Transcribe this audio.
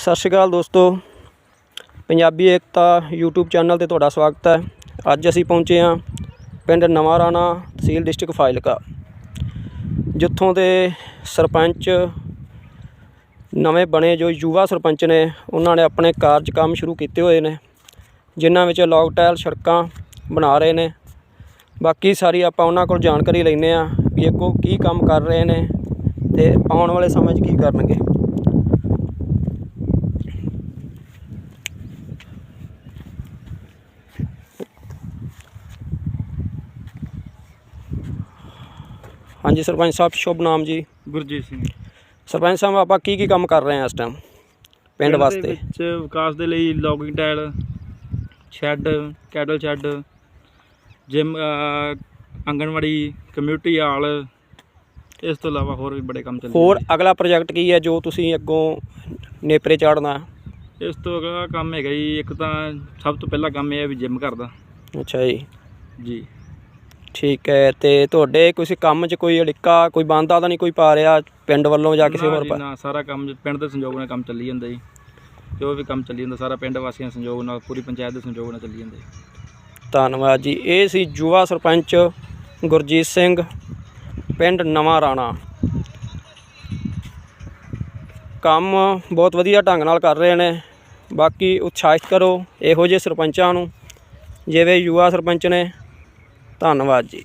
सत श्री अकाल दोस्तों, पंजाबी एकता यूट्यूब चैनल ते तुहाडा स्वागत है। अज असी पहुँचे हाँ पिंड नवां राणा, तहसील डिस्ट्रिक्ट फाजिलका, जित्थों के सरपंच नवे बने जो युवा सरपंच ने उन्होंने अपने कार्यक्रम शुरू किए हुए हैं, जिन्हां विच लॉक टाइल सड़कां बना रहे हैं। बाकी सारी आपां उन्हां कोल जानकारी लैंदे आ भी अगों की काम कर रहे हैं ते आउण वाले समय की करनगे। हाँ जी सरपंच साहब, शुभ नाम जी? गुरजीत सिंह। सरपंच साहब आप की काम कर रहे हैं इस टाइम पिंड वास्ते? विकास के लिए लॉगिंग tile, shed, cattle shed, gym, anganwadi, community hall, इस तो इलावा होर भी बड़े काम चल। होर अगला प्रोजेक्ट की है जो तुसीं अगों नेपरे चाढ़ना? इस तो अगला काम है जी, एक तो सब तो पहला काम यह है भी जिम करदा। अच्छा जी जी ठीक है। तो तुहाडे किसी काम च कोई अड़िक्का कोई बांधा तो नहीं कोई पा रहा पिंड वालों या किसी होर? ना सारा काम पिंड के संयोग नाल काम चली जांदा जी, जो भी काम चली जांदा सारा पिंड वासियों के संयोग नाल, पूरी पंचायत के संयोग नाल चली जांदा जी। धन्नवाद जी। ये सी युवा सरपंच गुरजीत सिंह पिंड नवां राणा। काम बहुत वधिया ढंग नाल कर रहे हैं। बाकी उत्साहित करो इहो ਜਿਹੇ सरपंचां नूं जिवें युवा सरपंच ने। धन्नवाद जी।